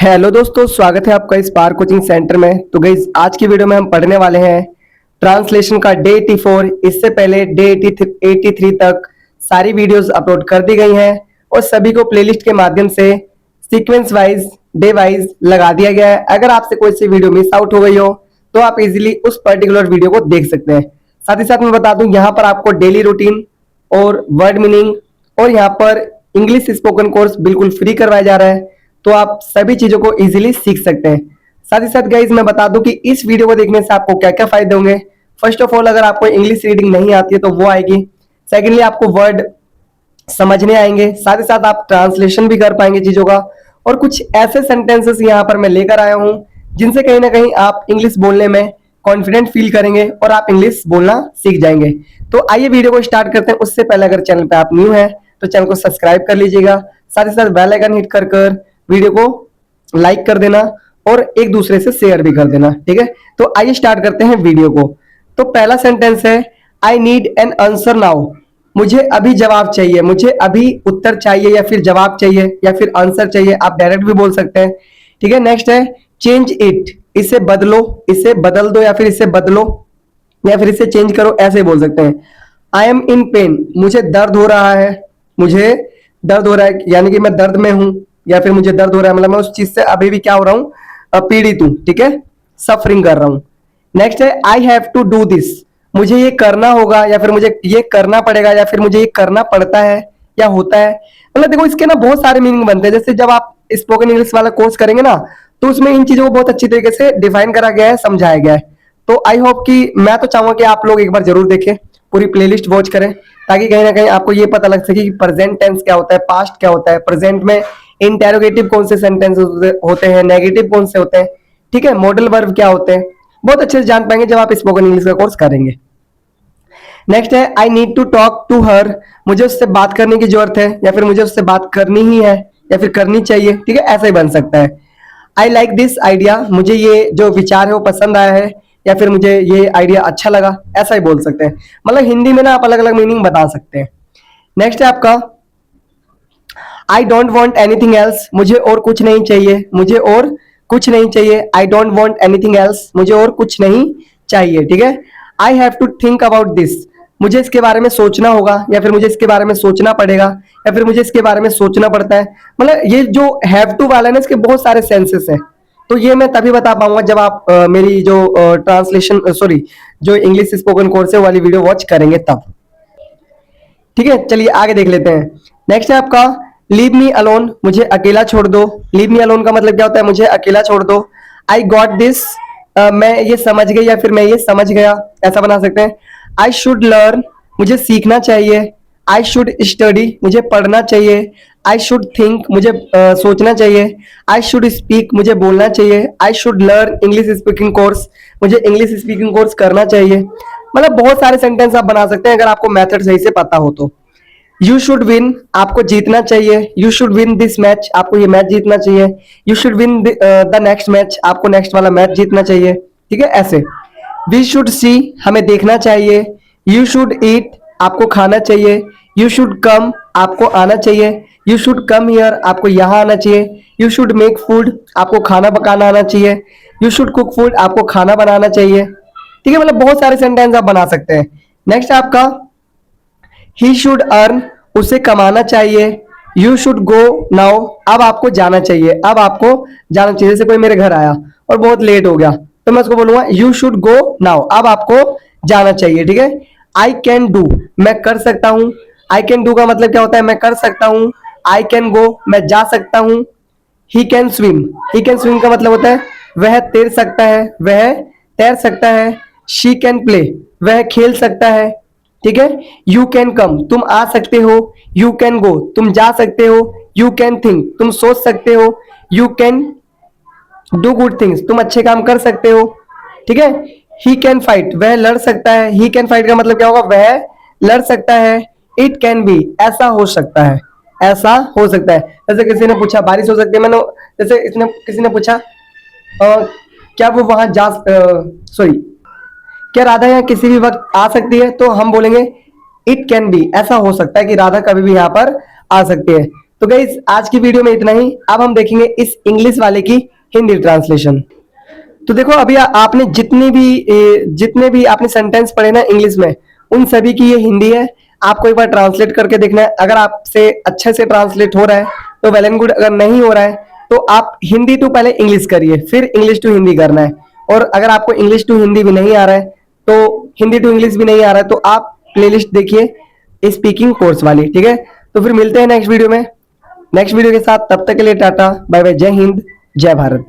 Hello दोस्तों, स्वागत है आपका स्पार्क कोचिंग सेंटर में। तो गाइस, आज की वीडियो में हम पढ़ने वाले हैं ट्रांसलेशन का डे 84। इससे पहले डे 83 तक सारी वीडियोस अपलोड कर दी गई हैं और सभी को प्लेलिस्ट के माध्यम से सीक्वेंस वाइज डे वाइज लगा दिया गया है। अगर आपसे कोई सी वीडियो मिस आउट हो गई हो तो आप इजीली उस पर्टिकुलर वीडियो को देख सकते हैं। साथ ही साथ मैं बता दूं, यहाँ पर आपको डेली रूटीन और वर्ड मीनिंग और यहाँ पर इंग्लिश स्पोकन कोर्स बिल्कुल फ्री करवाया जा रहा है, तो आप सभी चीजों को इजीली सीख सकते हैं। साथ ही साथ गाइज मैं बता दूं कि इस वीडियो को देखने से आपको क्या क्या फायदे होंगे। फर्स्ट ऑफ ऑल, अगर आपको इंग्लिश रीडिंग नहीं आती है तो वो आएगी। सेकेंडली, आपको वर्ड समझने आएंगे। साथ ही साथ आप ट्रांसलेशन भी कर पाएंगे चीजों का। और कुछ ऐसे सेंटेंसेस यहाँ पर मैं लेकर आया हूँ जिनसे कहीं ना कहीं आप इंग्लिश बोलने में कॉन्फिडेंट फील करेंगे और आप इंग्लिश बोलना सीख जाएंगे। तो आइए वीडियो को स्टार्ट करते हैं। उससे पहले अगर चैनल पे आप न्यू हैं तो चैनल को सब्सक्राइब कर लीजिएगा। साथ ही साथ बेल आइकन हिट कर वीडियो को लाइक कर देना और एक दूसरे से शेयर भी कर देना, ठीक है। तो आइए स्टार्ट करते हैं वीडियो को। तो पहला सेंटेंस है, I need an answer now. मुझे अभी जवाब चाहिए, मुझे अभी उत्तर चाहिए या फिर जवाब चाहिए या फिर आंसर चाहिए, आप डायरेक्ट भी बोल सकते हैं, ठीक है। नेक्स्ट है, चेंज इट। इसे बदलो, इसे बदल दो या फिर इसे बदलो या फिर इसे चेंज करो, ऐसे बोल सकते हैं। I am in pen. मुझे दर्द हो रहा है, मुझे दर्द हो रहा है यानी कि मैं दर्द में हूं, या फिर मुझे दर्द हो रहा है मतलब मैं उस चीज से अभी भी क्या हो रहा हूं, पीड़ित हूं, ठीक है, सफरिंग कर रहा हूं। नेक्स्ट है, I have to do this. मुझे ये करना होगा या फिर मुझे ये करना पड़ेगा या फिर मुझे ये करना पड़ता है या होता है। मतलब देखो, इसके ना बहुत सारे मीनिंग बनते हैं। जैसे जब आप स्पोकन इंग्लिश वाला कोर्स करेंगे ना, तो उसमें इन चीजों को बहुत अच्छी तरीके से डिफाइन करा गया है, समझाया गया है। तो आई होप कि मैं तो चाहूंगा कि आप लोग एक बार जरूर देखें, पूरी प्लेलिस्ट वॉच करें, ताकि कहीं ना कहीं आपको ये पता लग सके कि प्रेजेंट टेंस क्या होता है, पास्ट क्या होता है, प्रेजेंट में इंटेरोगेटिव कौन से सेंटेंस होते हैं, नेगेटिव कौन से होते हैं, ठीक है, मॉडल वर्ब क्या होते हैं। बहुत अच्छे से जान पाएंगे जब आप स्पोकन इंग्लिश का कोर्स करेंगे। नेक्स्ट है, I need to talk to her. मुझे उससे बात करने की जरूरत है या फिर मुझे उससे बात करनी ही है या फिर करनी चाहिए, ठीक है, ऐसा ही बन सकता है। I like this idea. मुझे ये जो विचार है वो पसंद आया है या फिर मुझे ये आइडिया अच्छा लगा, ऐसा ही बोल सकते हैं। मतलब हिंदी में ना आप अलग अलग मीनिंग बता सकते हैं। नेक्स्ट है आपका, आई डोंट वॉन्ट एनीथिंग एल्स। मुझे और कुछ नहीं चाहिए, मुझे और कुछ नहीं चाहिए। I don't want anything else, मुझे और कुछ नहीं चाहिए, ठीक है। I have to think about this. मुझे इसके बारे में सोचना होगा या फिर मुझे इसके बारे में सोचना पड़ेगा या फिर मुझे इसके बारे में सोचना पड़ता है। मतलब ये जो हैव टू वाला है ना, इसके बहुत सारे सेंसेस हैं। तो ये मैं तभी बता पाऊंगा जब आप मेरी जो ट्रांसलेशन सॉरी जो इंग्लिश स्पोकन कोर्स है वाली वीडियो वॉच करेंगे तब, ठीक है। चलिए आगे देख लेते हैं। नेक्स्ट है आपका, लीव मी अलोन। मुझे अकेला छोड़ दो। लीव मी अलोन का मतलब क्या होता है, मुझे अकेला छोड़ दो। I got this. मैं ये समझ गई या फिर मैं ये समझ गया, ऐसा बना सकते हैं। I should learn. मुझे सीखना चाहिए। I should study. मुझे पढ़ना चाहिए। I should think. मुझे सोचना चाहिए। I should speak. मुझे बोलना चाहिए। I should learn English speaking course. मुझे इंग्लिश स्पीकिंग कोर्स करना चाहिए। मतलब बहुत सारे सेंटेंस आप बना सकते हैं अगर आपको मेथड सही से पता हो तो। You should win. आपको जीतना चाहिए। You should win this match. आपको ये मैच जीतना चाहिए। You should win the next match. आपको नेक्स्ट वाला मैच जीतना चाहिए, ठीक है, ऐसे। We should see. हमें देखना चाहिए। You should eat. आपको खाना चाहिए। You should come. आपको आना चाहिए। You should come here. आपको यहाँ आना चाहिए। You should make food. आपको खाना पकाना आना चाहिए। You should cook food. आपको खाना बनाना चाहिए, ठीक है। मतलब बहुत सारे सेंटेंस आप बना सकते हैं। नेक्स्ट आपका, ही शुड अर्न। उसे कमाना चाहिए। You should go now. अब आपको जाना चाहिए। अब आपको जाना चाहिए। जैसे कोई मेरे घर आया और बहुत लेट हो गया तो मैं उसको बोलूंगा यू शुड गो नाउ। अब आपको जाना चाहिए, ठीक है। I can do. मैं कर सकता हूं। आई कैन डू का मतलब क्या होता है, मैं कर सकता हूं। I can go. मैं जा सकता हूं। He can swim. He can swim का मतलब होता है वह तैर सकता है, वह तैर सकता है। She can play. वह खेल सकता है, ठीक है। You can come. तुम आ सकते हो। You can go. तुम जा सकते हो। You can think. तुम सोच सकते हो। You can do good things. तुम अच्छे काम कर सकते हो, ठीक है। He can fight. वह लड़ सकता है। ही कैन फाइट का मतलब क्या होगा, वह लड़ सकता है। It can be. ऐसा हो सकता है, ऐसा हो सकता है। जैसे किसी ने पूछा बारिश हो सकती है, मैंने जैसे इसने किसी ने पूछा क्या वो वहां जा सॉरी क्या राधा यहाँ किसी भी वक्त आ सकती है, तो हम बोलेंगे इट कैन बी। ऐसा हो सकता है कि राधा कभी भी यहाँ पर आ सकती है। तो गाइज आज की वीडियो में इतना ही। अब हम देखेंगे इस इंग्लिश वाले की हिंदी ट्रांसलेशन। तो देखो अभी आपने जितने भी आपने सेंटेंस पढ़े ना इंग्लिश में, उन सभी की ये हिंदी है। आपको एक बार ट्रांसलेट करके देखना है। अगर आपसे अच्छे से ट्रांसलेट हो रहा है तो वेल एंड गुड, अगर नहीं हो रहा है तो आप हिंदी टू पहले इंग्लिश करिए, फिर इंग्लिश टू हिंदी करना है। और अगर आपको इंग्लिश टू हिंदी भी नहीं आ रहा है, तो हिंदी टू इंग्लिश भी नहीं आ रहा है, तो आप प्लेलिस्ट देखिए स्पीकिंग कोर्स वाली, ठीक है। तो फिर मिलते हैं नेक्स्ट वीडियो में, नेक्स्ट वीडियो के साथ। तब तक के लिए टाटा बाय बाय, जय हिंद जय भारत।